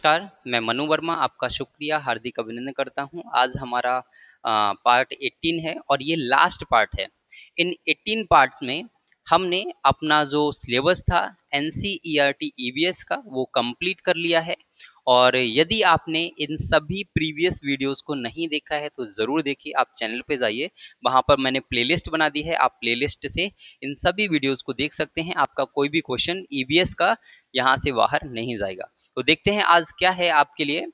नमस्कार, मैं मनु वर्मा आपका शुक्रिया हार्दिक अभिनंदन करता हूँ। आज हमारा पार्ट 18 है और ये लास्ट पार्ट है। इन 18 पार्ट्स में हमने अपना जो सिलेबस था एनसीईआरटी ईवीएस का वो कंप्लीट कर लिया है। और यदि आपने इन सभी प्रीवियस वीडियोस को नहीं देखा है तो ज़रूर देखिए, आप चैनल पे जाइए, वहाँ पर मैंने प्लेलिस्ट बना दी है, आप प्लेलिस्ट से इन सभी वीडियोस को देख सकते हैं। आपका कोई भी क्वेश्चन ईवीएस का यहाँ से बाहर नहीं जाएगा। तो देखते हैं आज क्या है आपके लिए।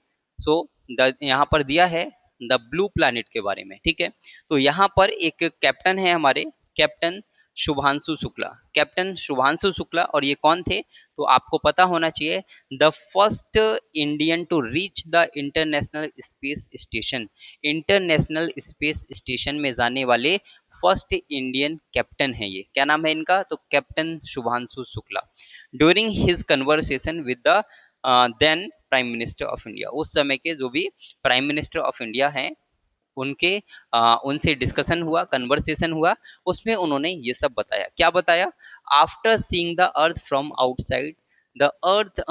यहाँ पर दिया है द ब्लू प्लैनेट के बारे में, ठीक है। तो यहाँ पर एक कैप्टन है हमारे, कैप्टन शुभांशु शुक्ला, कैप्टन शुभांशु शुक्ला। और ये कौन थे तो आपको पता होना चाहिए, the first Indian to reach the International Space Station. International Space Station में जाने वाले फर्स्ट इंडियन कैप्टन है ये। क्या नाम है इनका तो captain Shubhanshu Shukla. During his conversation with the then prime minister of India, उस समय के जो भी प्राइम मिनिस्टर ऑफ इंडिया हैं उनके उनसे डिस्कशन हुआ, कन्वर्सेशन हुआ, उसमें उन्होंने ये सब बताया। क्या बताया? After seeing the earth from outside the earth,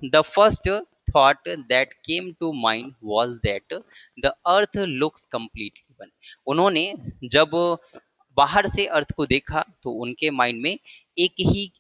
the first thought that came to mind was that the earth looks completely one. उन्होंने जब बाहर से अर्थ को देखा तो उनके माइंड में एक ही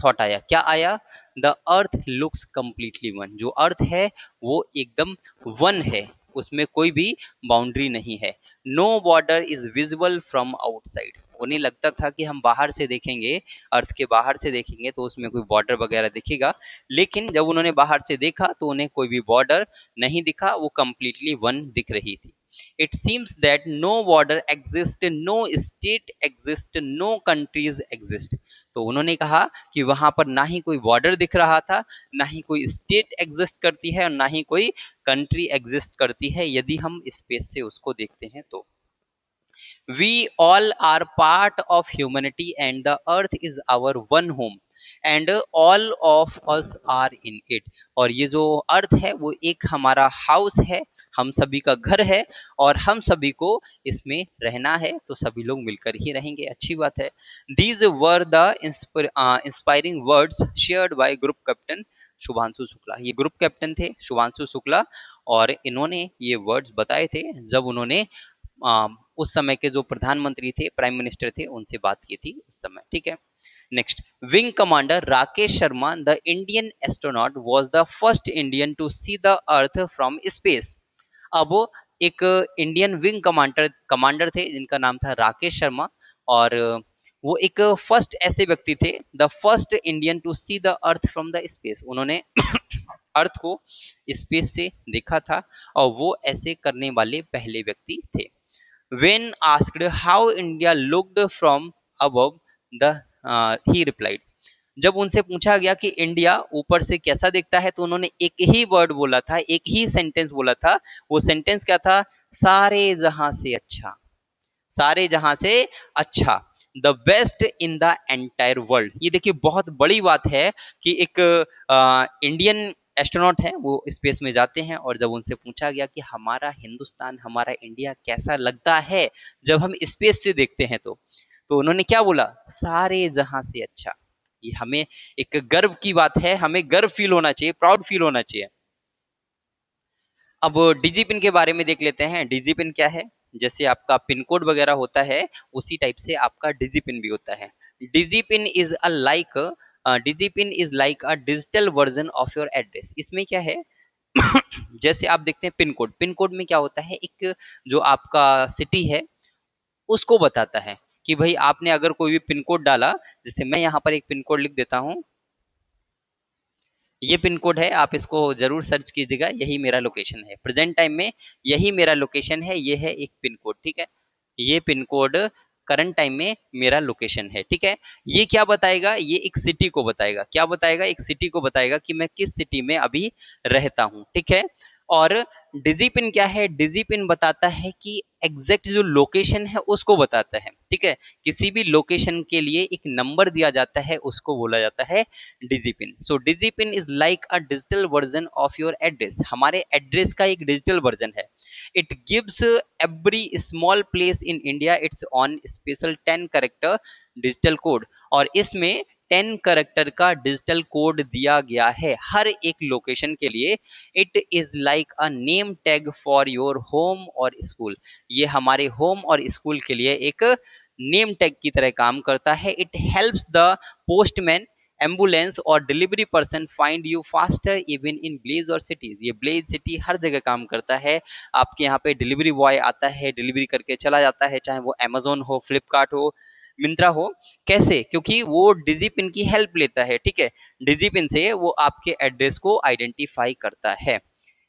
थॉट आया। क्या आया? The earth looks completely one. जो अर्थ है वो एकदम वन है, उसमें कोई भी बाउंड्री नहीं है। No border is visible from outside. उन्हें लगता था कि हम बाहर से देखेंगे, अर्थ के बाहर से देखेंगे तो उसमें कोई बॉर्डर वगैरह दिखेगा, लेकिन जब उन्होंने बाहर से देखा तो उन्हें कोई भी बॉर्डर नहीं दिखा, वो कंप्लीटली वन दिख रही थी। It seems that no border exist, no state exist, no countries exist। तो उन्होंने कहा कि वहां पर ना ही कोई बॉर्डर दिख रहा था, ना ही कोई स्टेट एग्जिस्ट करती है और ना ही कोई कंट्री एग्जिस्ट करती है, यदि हम स्पेस से उसको देखते हैं तो। We all are part of humanity and the earth is our one home and all of us are in it। और ये जो अर्थ है वो एक हमारा हाउस है, हम सभी का घर है और हम सभी को इसमें रहना है, तो सभी लोग मिलकर ही रहेंगे। अच्छी बात है। These were the inspiring words shared by group captain Shubhanshu Shukla. ये ग्रुप कैप्टन थे शुभांशु शुक्ला और इन्होंने ये वर्ड्स बताए थे जब उन्होंने उस समय के जो प्रधानमंत्री थे, प्राइम मिनिस्टर थे, उनसे बात की थी उस समय, ठीक है। Next, wing commander Rakesh Sharma the Indian astronaut was the first Indian to see the earth from space. अब वो एक इंडियन विंग कमांडर थे जिनका नाम था राकेश शर्मा, और वो एक फर्स्ट ऐसे व्यक्ति थे, the first Indian to see the earth from the space. उन्होंने अर्थ को स्पेस से देखा था और वो ऐसे करने वाले पहले व्यक्ति थे। When asked how India looked from above, he replied। जब उनसे पूछा गया कि इंडिया ऊपर से कैसा दिखता है तो उन्होंने एक ही वर्ड बोला था, एक ही सेंटेंस बोला था। वो सेंटेंस क्या था? सारे जहां से अच्छा, सारे जहां से अच्छा, the best in the entire world. ये देखिए बहुत बड़ी बात है कि एक इंडियन एस्ट्रोनॉट है, वो स्पेस में जाते हैं और जब उनसे पूछा गया कि हमारा हिंदुस्तान, हमारा इंडिया कैसा लगता है जब हम स्पेस से देखते हैं तो उन्होंने क्या बोला? सारे जहां से अच्छा। ये हमें एक गर्व की बात है, हमें गर्व फील होना चाहिए, प्राउड फील होना चाहिए। अब डिजी पिन के बारे में देख लेते हैं। डिजी पिन क्या है? जैसे आपका पिन कोड वगैरह होता है उसी टाइप से आपका डिजी पिन भी होता है। DIGIPIN is a like, DIGIPIN is like a digital version of your address. इसमें क्या है जैसे आप देखते हैं पिन कोड, पिन कोड में क्या होता है, एक जो आपका सिटी है उसको बताता है कि भाई आपने अगर कोई भी पिन कोड डाला, जैसे मैं यहाँ पर एक पिन कोड लिख देता हूँ, ये पिन कोड है, आप इसको जरूर सर्च कीजिएगा, यही मेरा लोकेशन है प्रेजेंट टाइम में, यही मेरा लोकेशन है, ये है एक पिन कोड, ठीक है। ये पिन कोड करंट टाइम में मेरा लोकेशन है, ठीक है। ये क्या बताएगा? ये एक सिटी को बताएगा। क्या बताएगा? एक सिटी को बताएगा कि मैं किस सिटी में अभी रहता हूँ, ठीक है। और डिजी पिन क्या है? डिजी पिन बताता है कि एग्जैक्ट जो लोकेशन है उसको बताता है, ठीक है। किसी भी लोकेशन के लिए एक नंबर दिया जाता है, उसको बोला जाता है DIGIPIN. So DIGIPIN is like a digital version of your address. हमारे एड्रेस का एक डिजिटल वर्जन है। It gives every small place in India its own special 10 character digital code. और इसमें 10 करेक्टर का डिजिटल कोड दिया गया है हर एक लोकेशन के लिए। It is like a name tag for your home और स्कूल। ये हमारे होम और स्कूल के लिए एक नेम टैग की तरह काम करता है। It helps the postman, ambulance और delivery person find you faster even in villages और सिटीज। ये ब्लेज सिटी हर जगह काम करता है। आपके यहाँ पे डिलीवरी बॉय आता है, डिलीवरी करके चला जाता है, चाहे वो अमेजोन हो, फ्लिपकार्ट हो, मिंत्रा हो। कैसे? क्योंकि वो डिजिपिन की हेल्प लेता है, ठीक है। डिजिपिन से वो आपके एड्रेस को आइडेंटिफाई करता है।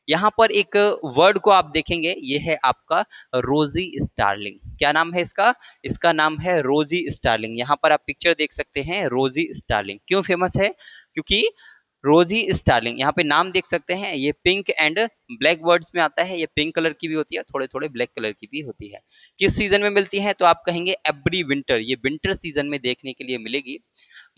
यहाँ पर एक वर्ड को आप देखेंगे, ये है आपका रोजी स्टारलिंग। क्या नाम है इसका? इसका नाम है रोजी स्टारलिंग। यहाँ पर आप पिक्चर देख सकते हैं, रोजी स्टारलिंग क्यों फेमस है? क्योंकि रोजी स्टारलिंग, यहाँ पे नाम देख सकते हैं, ये पिंक एंड ब्लैक वर्ड्स में आता है। ये पिंक कलर की भी होती है, थोड़े थोड़े ब्लैक कलर की भी होती है। किस सीजन में मिलती है? तो आप कहेंगे एवरी विंटर, ये विंटर सीजन में देखने के लिए मिलेगी।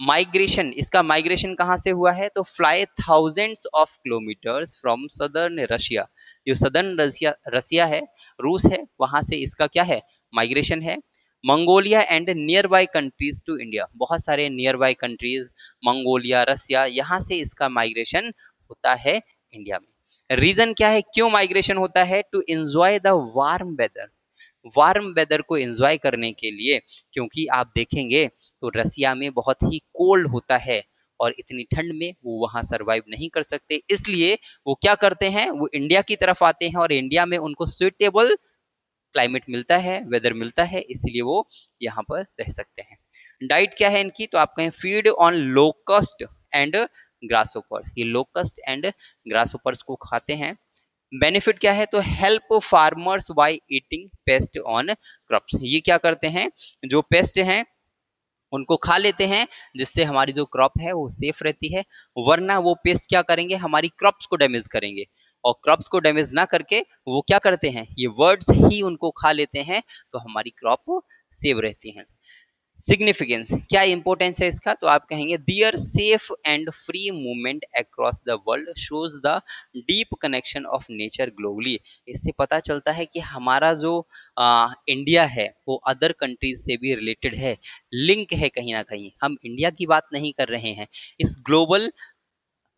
माइग्रेशन, इसका माइग्रेशन कहाँ से हुआ है? तो fly thousands of kilometres from southern Russia. जो सदर्न रशिया रशिया है, रूस है, वहां से इसका क्या है? माइग्रेशन है। Mongolia and nearby countries to India, बहुत सारे nearby countries, Mongolia, Russia, यहाँ से इसका माइग्रेशन होता है इंडिया में। रीजन क्या है क्यों माइग्रेशन होता है? To enjoy the warm weather, warm weather को एंजॉय करने के लिए। क्योंकि आप देखेंगे तो रसिया में बहुत ही कोल्ड होता है और इतनी ठंड में वो वहां सरवाइव नहीं कर सकते, इसलिए वो क्या करते हैं? वो इंडिया की तरफ आते हैं और इंडिया में उनको सुइटेबल क्लाइमेट मिलता है, वेदर मिलता है, इसीलिए वो यहाँ पर रह सकते हैं। डाइट क्या है इनकी? तो आप कहें feed on locust and grasshopper. ये लोकस्ट एंड ग्रासहोपर्स को खाते हैं। बेनिफिट क्या है? तो help farmers by eating paste on crops. ये क्या करते हैं? जो पेस्ट हैं उनको खा लेते हैं, जिससे हमारी जो क्रॉप है वो सेफ रहती है। वरना वो पेस्ट क्या करेंगे? हमारी क्रॉप्स को डैमेज करेंगे। और क्रॉप्स को डैमेज ना करके वो क्या करते हैं? ये वर्ड्स ही उनको खा लेते हैं, तो हमारी क्रॉप सेव रहती है। सिग्निफिकेंस, क्या इंपॉर्टेंस है इसका? तो आप कहेंगे their safe and free movement across the world shows the deep connection of nature globally. इससे पता चलता है कि हमारा जो इंडिया है वो अदर कंट्रीज से भी रिलेटेड है, लिंक है कहीं ना कहीं। हम इंडिया की बात नहीं कर रहे हैं, इस ग्लोबल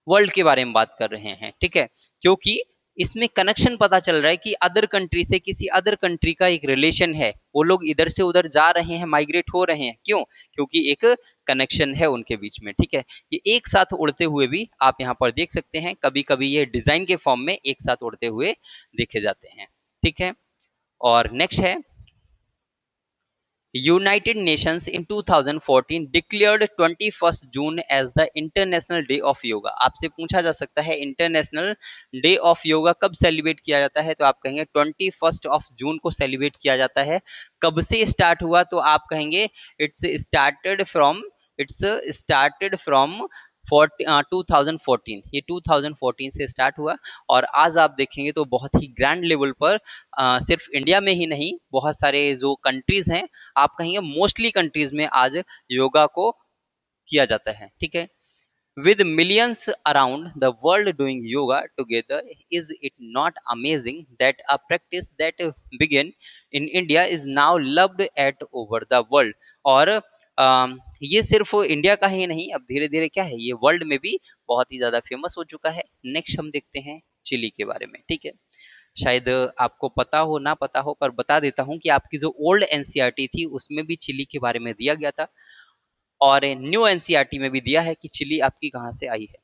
वर्ल्ड के बारे में बात कर रहे हैं, ठीक है। क्योंकि इसमें कनेक्शन पता चल रहा है कि अदर कंट्री से किसी अदर कंट्री का एक रिलेशन है, वो लोग इधर से उधर जा रहे हैं, माइग्रेट हो रहे हैं। क्यों? क्योंकि एक कनेक्शन है उनके बीच में, ठीक है। ये एक साथ उड़ते हुए भी आप यहाँ पर देख सकते हैं, कभी कभी ये डिजाइन के फॉर्म में एक साथ उड़ते हुए देखे जाते हैं, ठीक है। और नेक्स्ट है, United Nations in 2014 declared 21 June as the International Day of Yoga. आपसे पूछा जा सकता है इंटरनेशनल डे ऑफ योगा कब सेलिब्रेट किया जाता है? तो आप कहेंगे 21 जून को सेलिब्रेट किया जाता है। कब से स्टार्ट हुआ? तो आप कहेंगे इट्स स्टार्टेड फ्रॉम 2014। ये 2014 से स्टार्ट हुआ और आज आप देखेंगे तो बहुत ही ग्रैंड लेवल पर सिर्फ इंडिया में ही नहीं, बहुत सारे जो कंट्रीज हैं, आप कहेंगे मोस्टली कंट्रीज में आज योगा को किया जाता है, ठीक है। With millions around the world doing yoga together, is it not amazing that a practice that began in India is now loved at over the world? और ये सिर्फ इंडिया का ही नहीं, अब धीरे धीरे क्या है, ये वर्ल्ड में भी बहुत ही ज्यादा फेमस हो चुका है। नेक्स्ट हम देखते हैं चिली के बारे में, ठीक है। शायद आपको पता हो ना पता हो, पर बता देता हूँ कि आपकी जो ओल्ड एनसीईआरटी थी उसमें भी चिली के बारे में दिया गया था और न्यू एनसीईआरटी में भी दिया है कि चिली आपकी कहाँ से आई है।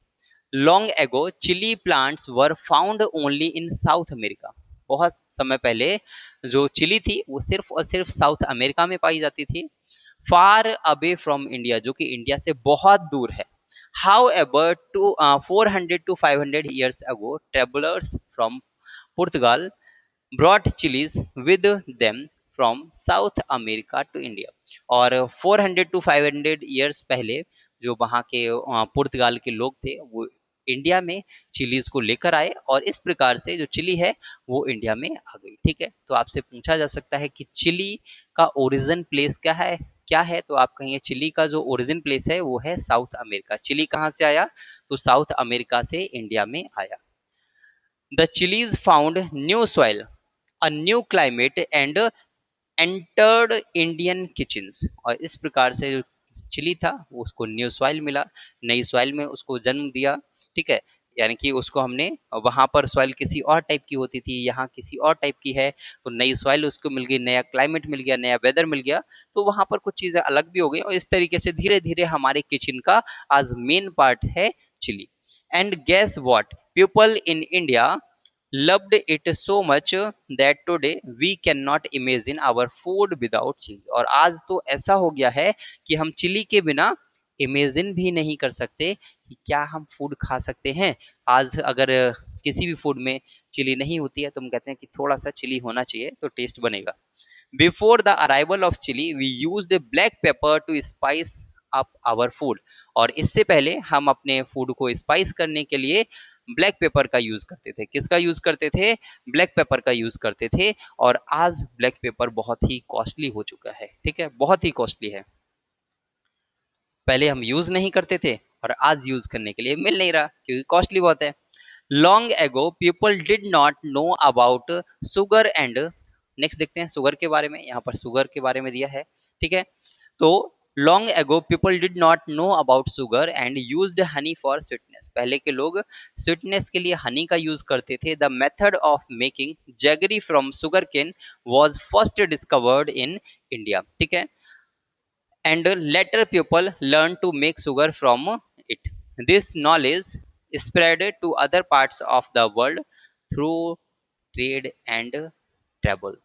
Long ago chilli plants were found only in South America. बहुत समय पहले जो चिली थी वो सिर्फ और सिर्फ साउथ अमेरिका में पाई जाती थी। फार अवे फ्रॉम इंडिया, जो कि इंडिया से बहुत दूर है। How ever 400 to 500 years ago travelers from Portugal brought chilies with them from South America to India। और 400 to 500 years पहले जो वहाँ के पुर्तगाल के लोग थे वो इंडिया में चिलीज को लेकर आए और इस प्रकार से जो चिली है वो इंडिया में आ गई, ठीक है। तो आपसे पूछा जा सकता है कि चिली का ओरिजिन प्लेस क्या है? क्या है? तो आप कहेंगे चिली का जो ओरिजिन प्लेस है वो है साउथ अमेरिका। चिली कहाँ से आया? तो साउथ अमेरिका से इंडिया में आया। The chillies found new soil, a new climate and entered Indian kitchens। और इस प्रकार से जो चिली था, वो उसको न्यू सॉइल मिला, नई सॉइल में उसको जन्म दिया, ठीक है? यानी कि उसको हमने वहाँ पर सॉइल किसी और टाइप की होती थी, यहाँ किसी और टाइप की है, तो नई सॉइल उसको मिल गई, नया क्लाइमेट मिल गया, नया वेदर मिल गया, तो वहाँ पर कुछ चीज़ें अलग भी हो गई और इस तरीके से धीरे-धीरे हमारे किचन का आज मेन पार्ट है chilli. And guess what? People in India loved it so much that today we cannot imagine our food without chili। और आज तो ऐसा हो गया है कि हम चिली के बिना इमेजिन भी नहीं कर सकते कि क्या हम फूड खा सकते हैं। आज अगर किसी भी फूड में चिली नहीं होती है तो हम कहते हैं कि थोड़ा सा चिली होना चाहिए तो टेस्ट बनेगा। Before the arrival of chilli we used black pepper to spice up our food. और इससे पहले हम अपने फूड को स्पाइस करने के लिए ब्लैक पेपर का यूज करते थे। किसका यूज करते थे? ब्लैक पेपर का यूज करते थे। और आज ब्लैक पेपर बहुत ही कॉस्टली हो चुका है, ठीक है, बहुत ही कॉस्टली है। पहले हम यूज नहीं करते थे और आज यूज करने के लिए मिल नहीं रहा क्योंकि कॉस्टली बहुत है। लॉन्ग एगो people did not know about sugar and, next देखते हैं शुगर के बारे में, यहाँ पर शुगर के बारे में दिया है, ठीक है। तो long ago people did not know about sugar and used Honey for sweetness. पहले के लोग स्वीटनेस के लिए हनी का यूज करते थे। The method of making jaggery from sugarcane was first discovered in India, ठीक है। and later people learned to make sugar from it. This knowledge spread to other parts of the world through trade and travel।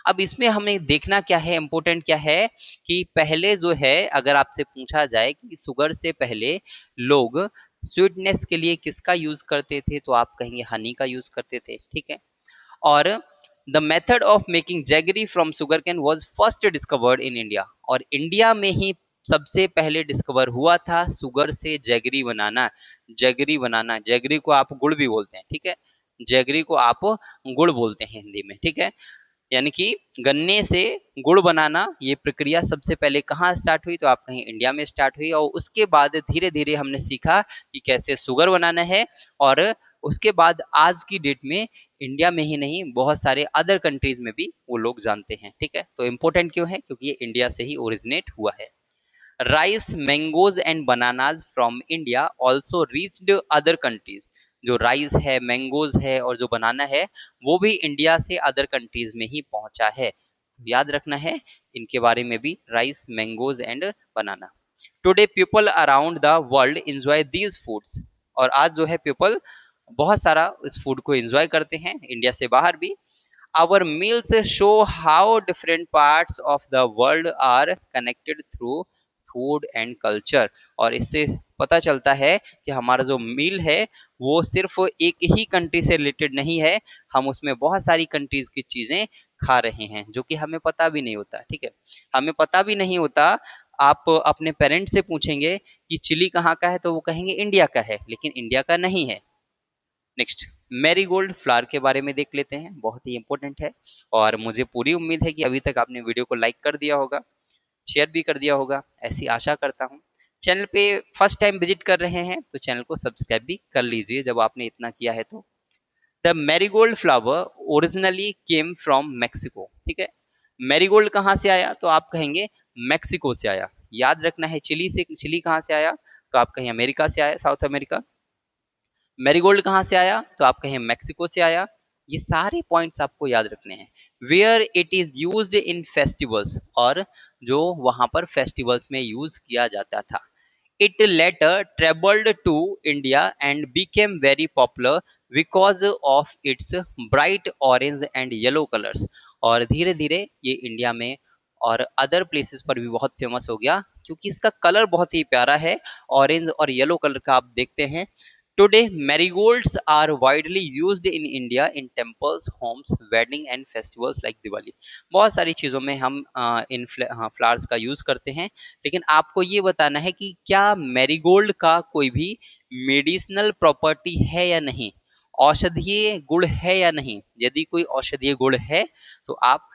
अब इसमें हमें देखना क्या है, important क्या है कि पहले जो है अगर आपसे पूछा जाए कि शुगर से पहले लोग स्वीटनेस के लिए किसका यूज करते थे तो आप कहेंगे हनी का यूज करते थे, ठीक है। और the method of making jaggery from sugar cane was first discovered in India. और इंडिया में ही सबसे पहले डिस्कवर हुआ था सुगर से जैगरी बनाना। जैगरी बनाना, जैगरी को आप गुड़ भी बोलते हैं, ठीक है, जैगरी को आप गुड़ बोलते हैं हिंदी में, ठीक है। यानी कि गन्ने से गुड़ बनाना ये प्रक्रिया सबसे पहले कहाँ स्टार्ट हुई तो आप कहीं इंडिया में स्टार्ट हुई। और उसके बाद धीरे धीरे हमने सीखा कि कैसे शुगर बनाना है। और उसके बाद आज की डेट में इंडिया में ही नहीं बहुत सारे अदर कंट्रीज में भी वो लोग जानते हैं, ठीक है। तो इम्पोर्टेंट क्यों है? क्योंकि ये इंडिया से ही ओरिजिनेट हुआ है। Rice, mangoes and bananas from India also reached other countries. जो राइस है, मैंगोज है और जो बनाना है वो भी इंडिया से अदर कंट्रीज में ही पहुंचा है। याद रखना है इनके बारे में भी, rice, mangoes and banana. Today people around the world enjoy these foods. और आज जो है पीपल बहुत सारा इस फूड को एंजॉय करते हैं, इंडिया से बाहर भी। Our meals show how different parts of the world are connected through food and culture. और इससे पता चलता है कि हमारा जो मील है वो सिर्फ एक ही कंट्री से रिलेटेड नहीं है, हम उसमें बहुत सारी कंट्रीज की चीजें खा रहे हैं जो कि हमें पता भी नहीं होता, ठीक है। हमें पता भी नहीं होता। आप अपने पेरेंट्स से पूछेंगे कि चिली कहाँ का है तो वो कहेंगे इंडिया का है, लेकिन इंडिया का नहीं है। नेक्स्ट, मैरीगोल्ड फ्लावर के बारे में देख लेते हैं, बहुत ही इंपॉर्टेंट है। और मुझे पूरी उम्मीद है कि अभी तक आपने वीडियो को लाइक कर दिया होगा, शेयर भी कर दिया होगा, ऐसी आशा करता हूँ। चैनल पे फर्स्ट टाइम विजिट कर रहे हैं तो चैनल को सब्सक्राइब भी कर लीजिए जब आपने इतना किया है तो। The marigold flower originally came from Mexico, ठीक है। मैरीगोल्ड कहाँ से आया तो आप कहेंगे मैक्सिको से आया। याद रखना है चिली से, चिली कहाँ से आया तो आप कहें अमेरिका से आया, साउथ अमेरिका। मैरीगोल्ड कहाँ से आया तो आप कहें मैक्सिको से आया। ये सारे पॉइंट्स आपको याद रखने हैं। Where it is used in festivals, और जो वहां पर फेस्टिवल्स में यूज किया जाता था। It later travelled to India and became very popular because of its bright orange and yellow colours. और धीरे धीरे ये इंडिया में और अदर प्लेसेस पर भी बहुत फेमस हो गया क्योंकि इसका कलर बहुत ही प्यारा है, ऑरेंज और येलो कलर का आप देखते हैं। Today, marigolds are widely used in India in temples, homes, wedding and festivals like Diwali। बहुत सारी चीज़ों में हम इन फ्लावर्स का यूज़ करते हैं, लेकिन आपको ये बताना है कि क्या मैरीगोल्ड का कोई भी मेडिसिनल प्रॉपर्टी है या नहीं, औषधीय गुण है या नहीं। यदि कोई औषधीय गुण है तो आप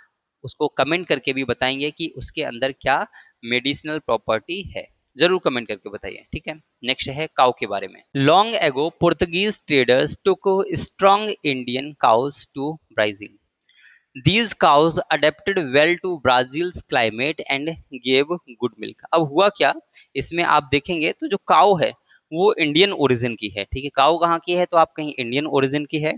उसको कमेंट करके भी बताएंगे कि उसके अंदर क्या मेडिसिनल प्रॉपर्टी है, जरूर कमेंट करके बताइए, ठीक है। नेक्स्ट है काउ के बारे में। Long ago Portuguese traders took strong Indian cows to Brazil. These cows adapted well to Brazil's climate and gave good milk. अब हुआ क्या, इसमें आप देखेंगे तो जो काऊ है वो इंडियन ओरिजिन की है, ठीक है। काऊ कहाँ की है, तो आप कहीं इंडियन ओरिजिन की है।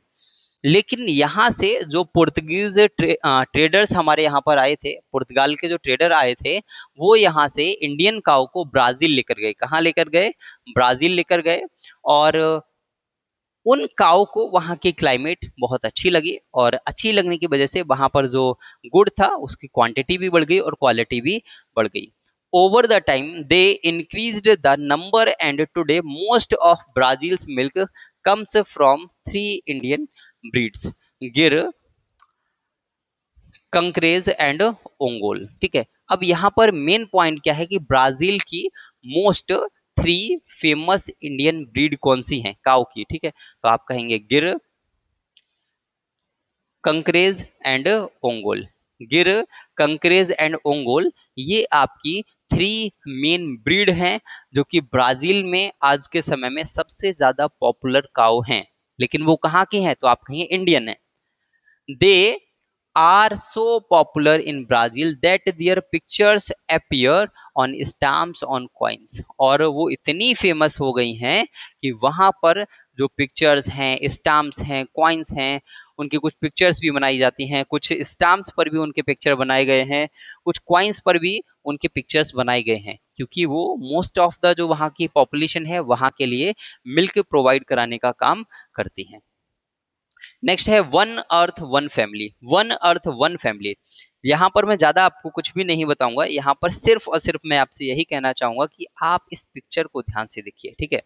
लेकिन यहाँ से जो पुर्तगीज ट्रेडर्स हमारे यहाँ पर आए थे, पुर्तगाल के जो ट्रेडर आए थे, वो यहाँ से इंडियन काऊ को ब्राजील लेकर गए। कहाँ लेकर गए, ब्राजील लेकर गए। और उन काऊ को वहाँ की क्लाइमेट बहुत अच्छी लगी, और अच्छी लगने की वजह से वहाँ पर जो गुड़ था उसकी क्वांटिटी भी बढ़ गई और क्वालिटी भी बढ़ गई। Over the time they increased the number and today most of Brazil's milk comes from 3 Indian breeds, Gir, Kankrej and Ongole, ठीक है। अब यहाँ पर मेन पॉइंट क्या है कि ब्राजील की मोस्ट 3 फेमस इंडियन ब्रीड कौन सी हैं काऊ की, ठीक है। तो आप कहेंगे गिर, कंकरेज एंड ओंगोल। गिर, कंकरेज एंड ओंगोल, ये आपकी 3 मेन ब्रीड हैं जो कि ब्राजील में आज के समय में सबसे ज्यादा पॉपुलर काऊ हैं। लेकिन वो कहाँ की हैं, तो आप कहेंगे इंडियन है। दे are so popular in Brazil that their pictures appear on stamps on coins। और वो इतनी फेमस हो गई हैं कि वहां पर जो पिक्चर्स हैं, स्टाम्प्स हैं, कॉइन्स हैं, उनकी कुछ पिक्चर्स भी बनाई जाती हैं, कुछ स्टाम्प्स पर भी उनके पिक्चर बनाए गए हैं, कुछ कॉइन्स पर भी उनके पिक्चर्स बनाए गए हैं, क्योंकि वो मोस्ट ऑफ द जो वहाँ की पॉपुलेशन है वहाँ के लिए मिल्क प्रोवाइड कराने का काम करती हैं। नेक्स्ट है one earth one family. One earth one family, यहाँ पर मैं ज्यादा आपको कुछ भी नहीं बताऊंगा, यहाँ पर सिर्फ और सिर्फ मैं आपसे यही कहना चाहूंगा कि आप इस पिक्चर को ध्यान से देखिए, ठीक है।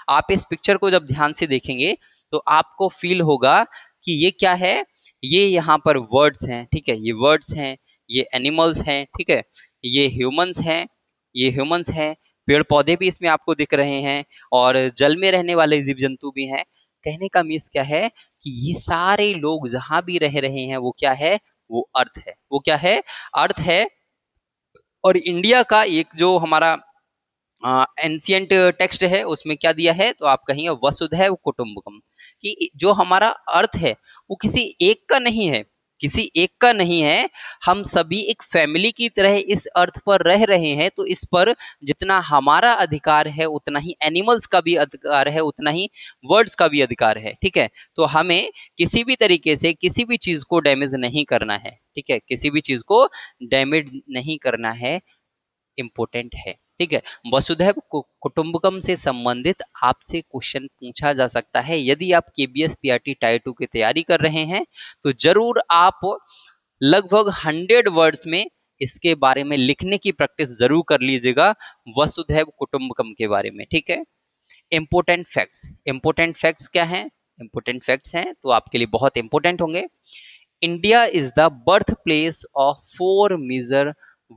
आप इस पिक्चर को जब ध्यान से देखेंगे तो आपको फील होगा कि ये क्या है, ये यहाँ पर वर्ड्स हैं, ठीक है, ये वर्ड्स हैं, ये एनिमल्स हैं, ठीक है, ये ह्यूमंस हैं, ये ह्यूमंस हैं, पेड़ पौधे भी इसमें आपको दिख रहे हैं, और जल में रहने वाले जीव जंतु भी हैं। कहने का मीन्स क्या है कि ये सारे लोग जहां भी रह रहे हैं वो क्या है, वो अर्थ है, वो क्या है, अर्थ है। और इंडिया का एक जो हमारा एंशियंट टेक्स्ट है उसमें क्या दिया है, तो आप कहेंगे वसुधैव कुटुंबकम, कि जो हमारा अर्थ है वो किसी एक का नहीं है, किसी एक का नहीं है, हम सभी एक फैमिली की तरह इस अर्थ पर रह रहे हैं। तो इस पर जितना हमारा अधिकार है उतना ही एनिमल्स का भी अधिकार है, उतना ही वर्ड्स का भी अधिकार है, ठीक है। तो हमें किसी भी तरीके से किसी भी चीज को डैमेज नहीं करना है, ठीक है, किसी भी चीज को डैमेज नहीं करना है, इंपॉर्टेंट है, ठीक है। वसुधैव कुटुंबकम से संबंधित आपसे क्वेश्चन पूछा जा सकता है। यदि आप केबीएस पीआरटी टायर 2 की तैयारी कर रहे हैं तो जरूर आप लगभग 100 वर्ड्स में इसके बारे में लिखने की प्रैक्टिस जरूर कर लीजिएगा, वसुधैव कुटुंबकम के बारे में, ठीक है। इंपोर्टेंट फैक्ट्स, इंपोर्टेंट फैक्ट्स क्या हैं, इंपोर्टेंट फैक्ट्स हैं तो आपके लिए बहुत इंपोर्टेंट होंगे। India is the birth place of 4 major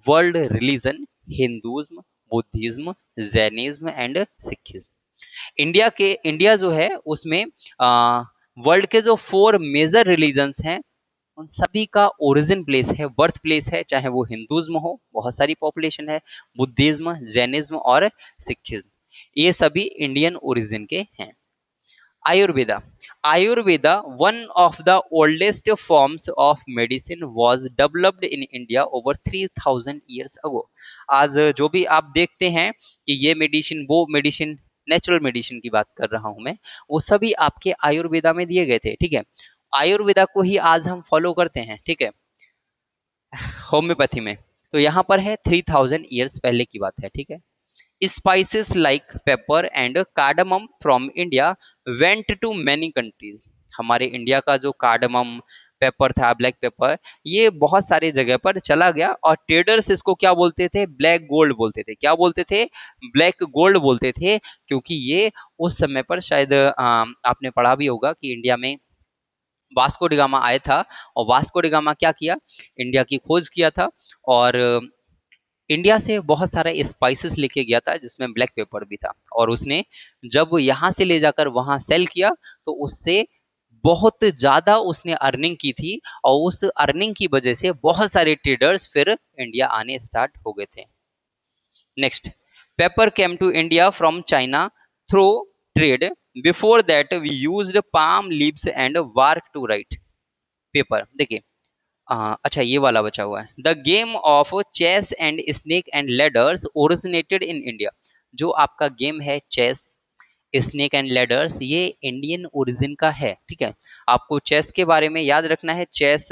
world religion, Hinduism, Buddhism, Jainism and Sikhism. India जो है उसमें वर्ल्ड के जो 4 मेजर रिलीजन्स हैं उन सभी का ओरिजिन प्लेस है, बर्थ प्लेस है, चाहे वो हिंदुज्म हो, बहुत सारी पॉपुलेशन है, बुद्धिज्म, जैनिज्म और सिखिज्म, ये सभी इंडियन ओरिजिन के हैं। Ayurveda. Ayurveda, one of the oldest forms of medicine, was developed in India over 3000 years ago। आज जो भी आप देखते हैं कि ये मेडिसिन वो मेडिसिन, नेचुरल मेडिसिन की बात कर रहा हूं मैं, वो सभी आपके आयुर्वेदा में दिए गए थे, ठीक है। आयुर्वेदा को ही आज हम फॉलो करते हैं, ठीक है, होम्योपैथी में। तो यहाँ पर है 3000 ईयर्स पहले की बात है, ठीक है। Spices like pepper and cardamom from India went to many countries। हमारे इंडिया का जो कार्डमम पेपर था, ब्लैक पेपर, ये बहुत सारी जगह पर चला गया, और ट्रेडर्स इसको क्या बोलते थे, ब्लैक गोल्ड बोलते थे। क्या बोलते थे, ब्लैक गोल्ड बोलते थे, क्योंकि ये उस समय पर शायद आपने पढ़ा भी होगा कि इंडिया में वास्को डिगामा आया था, और वास्को डिगामा क्या किया, इंडिया की खोज किया था, और इंडिया से बहुत सारा स्पाइसेस लेके गया था जिसमें ब्लैक पेपर भी था, और उसने जब यहाँ से ले जाकर वहां सेल किया तो उससे बहुत ज्यादा उसने अर्निंग की थी, और उस अर्निंग की वजह से बहुत सारे ट्रेडर्स फिर इंडिया आने स्टार्ट हो गए थे। Next, paper came to India from China through trade, before that we used palm leaves and bark to write paper. देखिए अच्छा ये वाला बचा हुआ है। The game of chess and snake and ladders originated in India. जो आपका game है चेस, स्नेक एंड लेडर्स, ये इंडियन ओरिजिन का है। ठीक है, आपको चेस के बारे में याद रखना है। चेस,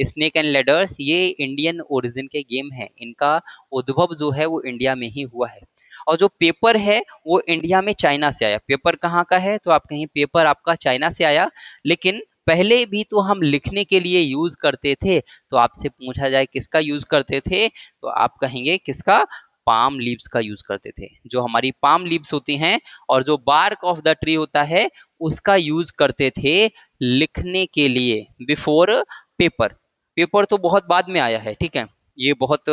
स्नेक एंड लेडर्स, ये इंडियन ओरिजिन के गेम है। इनका उद्भव जो है वो इंडिया में ही हुआ है। और जो पेपर है वो इंडिया में चाइना से आया। पेपर कहाँ का है तो आप कहीं पेपर आपका चाइना से आया, लेकिन पहले भी तो हम लिखने के लिए यूज करते थे। तो आपसे पूछा जाए किसका यूज करते थे तो आप कहेंगे किसका, पाम लीव्स का यूज करते थे। जो हमारी पाम लीव्स होती हैं और जो बार्क ऑफ द ट्री होता है उसका यूज करते थे लिखने के लिए, बिफोर पेपर। पेपर तो बहुत बाद में आया है। ठीक है, ये बहुत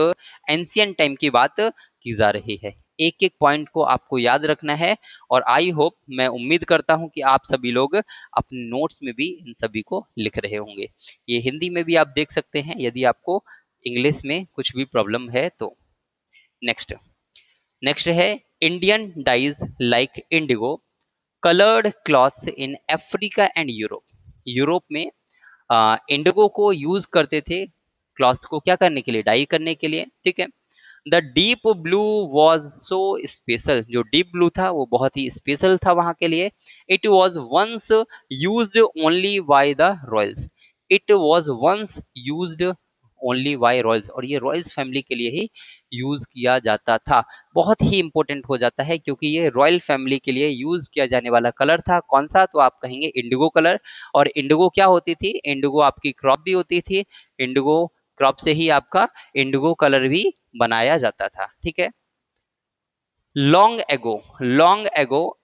एंशियंट टाइम की बात की जा रही है। एक एक पॉइंट को आपको याद रखना है और आई होप, मैं उम्मीद करता हूं कि आप सभी लोग अपने नोट्स में भी इन सभी को लिख रहे होंगे। ये हिंदी में भी आप देख सकते हैं यदि आपको इंग्लिश में कुछ भी प्रॉब्लम है तो। नेक्स्ट नेक्स्ट है Indian dyes like indigo coloured clothes in Africa and Europe. Europe में इंडिगो को यूज करते थे क्लॉथ्स को क्या करने के लिए, डाई करने के लिए। ठीक है, the deep blue was so special. जो डीप ब्लू था वो बहुत ही स्पेशल था वहां के लिए। It was once used only by the royals. It was once used only by royals, और ये रॉयल्स फैमिली के लिए ही यूज किया जाता था। बहुत ही इंपॉर्टेंट हो जाता है क्योंकि ये रॉयल फैमिली के लिए यूज किया जाने वाला कलर था। कौन सा, तो आप कहेंगे इंडिगो कलर। और इंडिगो क्या होती थी, इंडिगो आपकी क्रॉप भी होती थी। इंडिगो क्रॉप से ही आपका इंडिगो कलर भी बनाया जाता था। ठीक है, लॉन्ग एगो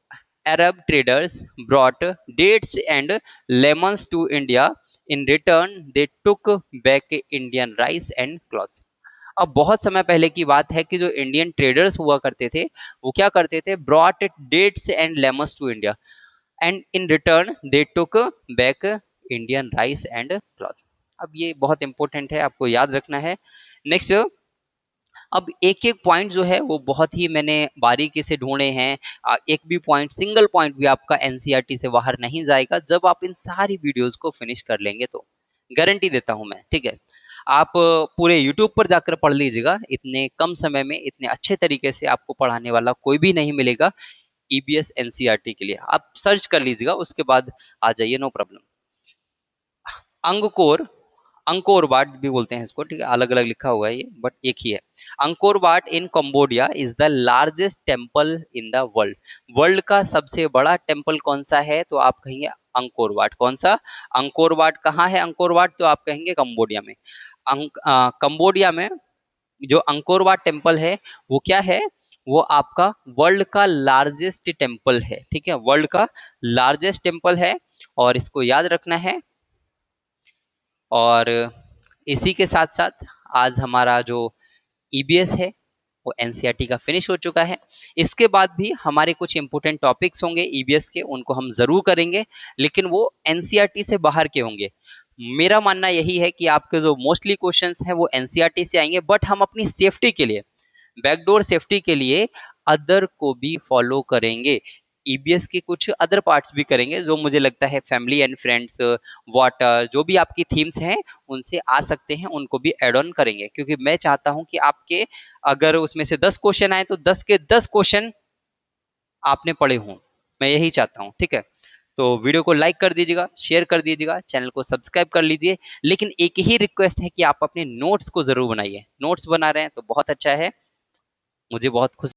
Arab traders brought dates and lemons to India. In return, they took back Indian rice and cloth. अब बहुत समय पहले की बात है कि जो इंडियन ट्रेडर्स हुआ करते थे वो क्या करते थे, brought dates and lemons to India and in return they took back Indian rice and cloth. अब ये बहुत इंपॉर्टेंट है, आपको याद रखना है। नेक्स्ट, अब एक एक पॉइंट जो है वो बहुत ही मैंने बारीकी से ढूंढे हैं। एक भी पॉइंट, सिंगल पॉइंट भी आपका एनसीईआरटी से बाहर नहीं जाएगा जब आप इन सारी वीडियोस को फिनिश कर लेंगे तो, गारंटी देता हूं मैं। ठीक है, आप पूरे यूट्यूब पर जाकर पढ़ लीजिएगा, इतने कम समय में इतने अच्छे तरीके से आपको पढ़ाने वाला कोई भी नहीं मिलेगा। ईबीएस एनसीईआरटी के लिए आप सर्च कर लीजिएगा, उसके बाद आ जाइए, no problem. Angkor, Angkor Wat भी बोलते हैं इसको। ठीक है, अलग अलग लिखा हुआ है ये बट एक ही है। Angkor Wat in Cambodia is the largest temple in the world. World का सबसे बड़ा टेम्पल कौन सा है तो आप कहेंगे अंकोर वाट। कौन सा, अंकोर वाट कहाँ है अंकोर वाट, तो आप कहेंगे कंबोडिया में। कंबोडिया में जो अंकोर वाट टेम्पल है वो क्या है, वो आपका वर्ल्ड का लार्जेस्ट टेम्पल है। ठीक है, वर्ल्ड का लार्जेस्ट टेम्पल है और इसको याद रखना है। और इसी के साथ साथ आज हमारा जो ईबीएस है वो एनसीईआरटी का फिनिश हो चुका है। इसके बाद भी हमारे कुछ इंपोर्टेंट टॉपिक्स होंगे ईबीएस के, उनको हम जरूर करेंगे, लेकिन वो एनसीईआरटी से बाहर के होंगे। मेरा मानना यही है कि आपके जो मोस्टली क्वेश्चंस हैं वो एनसीईआरटी से आएंगे, बट हम अपनी सेफ्टी के लिए, बैकडोर सेफ्टी के लिए अदर को भी फॉलो करेंगे। ईबीएस के कुछ अदर पार्ट्स भी करेंगे जो मुझे लगता है फैमिली एंड फ्रेंड्स, वाटर, जो भी आपकी थीम्स हैं उनसे आ सकते हैं, उनको भी एड ऑन करेंगे। क्योंकि मैं चाहता हूं कि आपके अगर उसमें से 10 क्वेश्चन आए तो 10 के 10 क्वेश्चन आपने पढ़े हों, मैं यही चाहता हूं। ठीक है, तो वीडियो को लाइक कर दीजिएगा, शेयर कर दीजिएगा, चैनल को सब्सक्राइब कर लीजिए। लेकिन एक ही रिक्वेस्ट है कि आप अपने नोट्स को जरूर बनाइए। नोट्स बना रहे हैं तो बहुत अच्छा है, मुझे बहुत खुशी